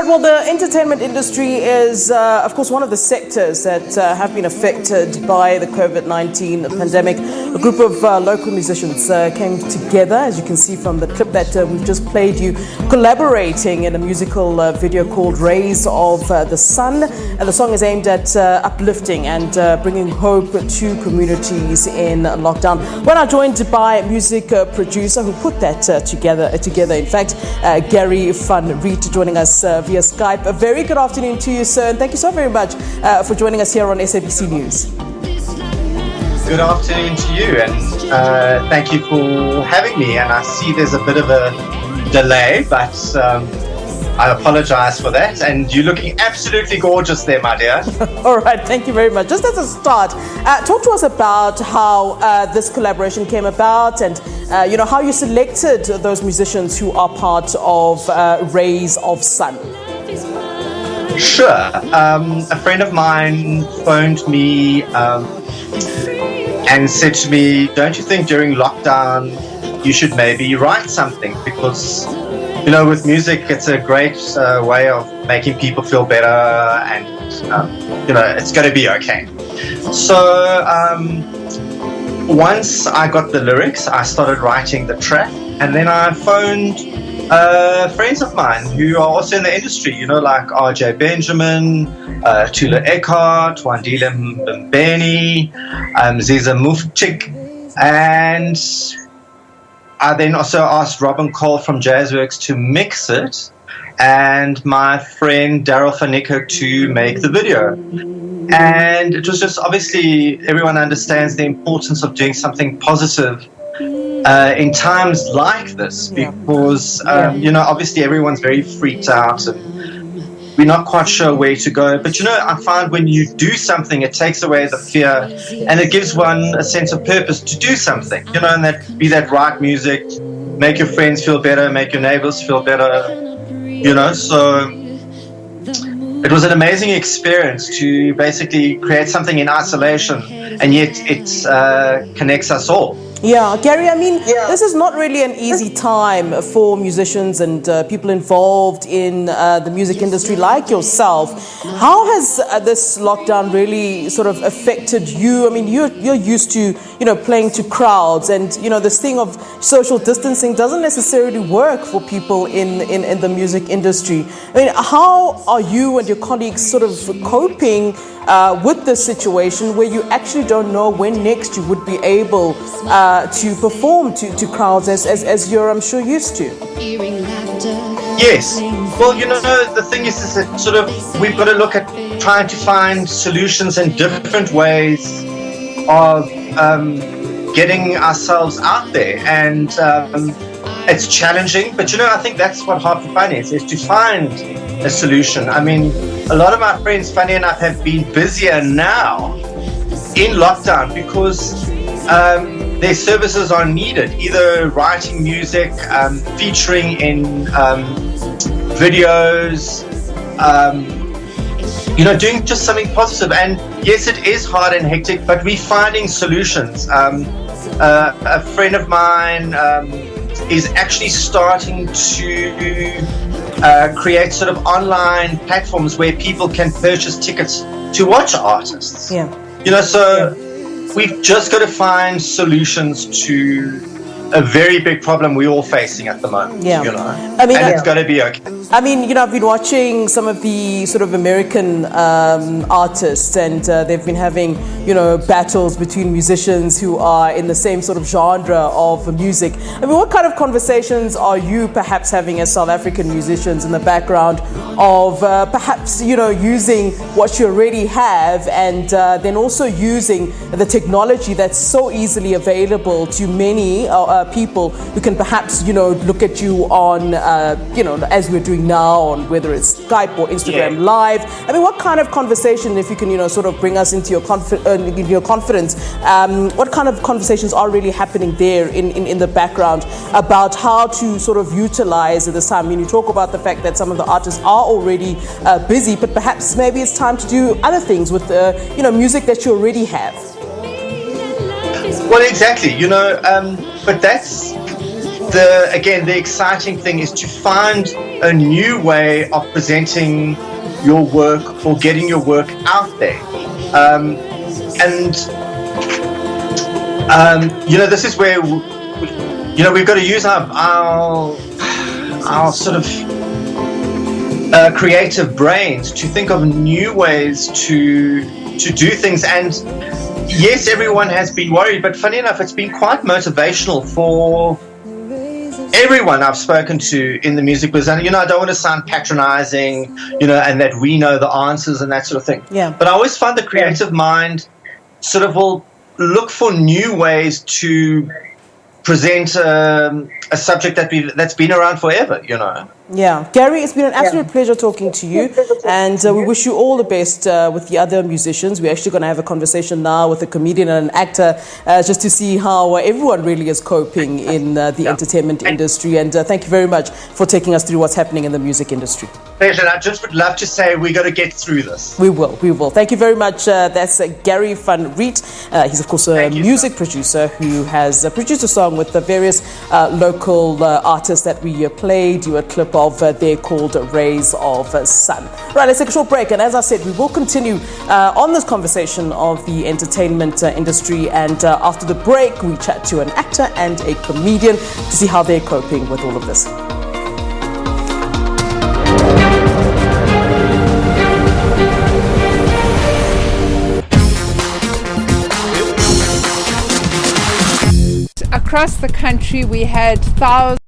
Well, the entertainment industry is, of course, one of the sectors that have been affected by the COVID-19 pandemic. A group of local musicians came together, as you can see from the clip that we've just played you, collaborating in a musical video called Rays of the Sun. And the song is aimed at uplifting and bringing hope to communities in lockdown. We're now joined by music producer who put that together. In fact, Gary Van Riet joining us via Skype. A very good afternoon to you, sir, and thank you so very much for joining us here on SABC News. Good afternoon to you, and thank you for having me. And I see there's a bit of a delay, but I apologize for that. And you're looking absolutely gorgeous there, my dear. All right, thank you very much. Just as a start, talk to us about how this collaboration came about, and how you selected those musicians who are part of Rays of Sun. Sure. A friend of mine phoned me and said to me, "Don't you think during lockdown you should maybe write something? Because with music, it's a great way of making people feel better, and it's going to be okay." So once I got the lyrics, I started writing the track, and then I phoned friends of mine who are also in the industry, like RJ Benjamin, Tula Eckhart, Wandile Mbeni, Ziza Mufchik, and I then also asked Robin Cole from Jazzworks to mix it, and my friend Daryl Fanicco to make the video. And it was just, obviously, everyone understands the importance of doing something positive in times like this, because, obviously everyone's very freaked out and we're not quite sure where to go. But, I find when you do something, it takes away the fear and it gives one a sense of purpose to do something, and that right music, make your friends feel better, make your neighbors feel better, so it was an amazing experience to basically create something in isolation, and yet it connects us all. Yeah, Gary, this is not really an easy time for musicians and people involved in the music industry like yourself. How has this lockdown really sort of affected you? You're used to, playing to crowds, and, this thing of social distancing doesn't necessarily work for people in the music industry. How are you and your colleagues sort of coping with this situation where you actually don't know when next you would be able to perform to crowds as you're, I'm sure, used to? Yes. Well, the thing is that sort of we've got to look at trying to find solutions and different ways of getting ourselves out there. And it's challenging, but I think that's what half the fun is to find a solution. A lot of my friends, funny enough, have been busier now in lockdown because their services are needed, either writing music, featuring in videos, doing just something positive. And yes, it is hard and hectic, but we're finding solutions. A friend of mine is actually starting to create sort of online platforms where people can purchase tickets to watch artists. Yeah. So we've just got to find solutions to a very big problem we're all facing at the moment. Yeah. And it's got to be okay. I've been watching some of the sort of American artists, and they've been having, battles between musicians who are in the same sort of genre of music. What kind of conversations are you perhaps having as South African musicians in the background of perhaps, using what you already have, and then also using the technology that's so easily available to many people who can perhaps, look at you on, as we're doing now, on whether it's Skype or Instagram Live? I mean, what kind of conversation, if you can, sort of bring us into your confidence, what kind of conversations are really happening there in the background about how to sort of utilize this time? I mean, you talk about the fact that some of the artists are already busy, but perhaps maybe it's time to do other things with music that you already have. Well, exactly, but that's the exciting thing is to find a new way of presenting your work or getting your work out there. This is where, we've got to use our sort of creative brains to think of new ways to do things. And yes, everyone has been worried, but funny enough, it's been quite motivational for everyone I've spoken to in the music business. And, I don't want to sound patronizing, and that we know the answers and that sort of thing. Yeah. But I always find the creative mind sort of will look for new ways to present a subject that's been around forever, Yeah. Gary, it's been an absolute pleasure talking to you, and we wish you all the best with the other musicians. We're actually going to have a conversation now with a comedian and an actor just to see how everyone really is coping in the entertainment industry. And thank you very much for taking us through what's happening in the music industry. Pleasure. I just would love to say we got to get through this. We will. Thank you very much. That's Gary Van Riet. He's, of course, a music producer who has produced a song with the various local artists that we played you a clip of. They're called Rays of Sun. Right, let's take a short break. And as I said, we will continue on this conversation of the entertainment industry. And after the break, we chat to an actor and a comedian to see how they're coping with all of this. Across the country, we had thousands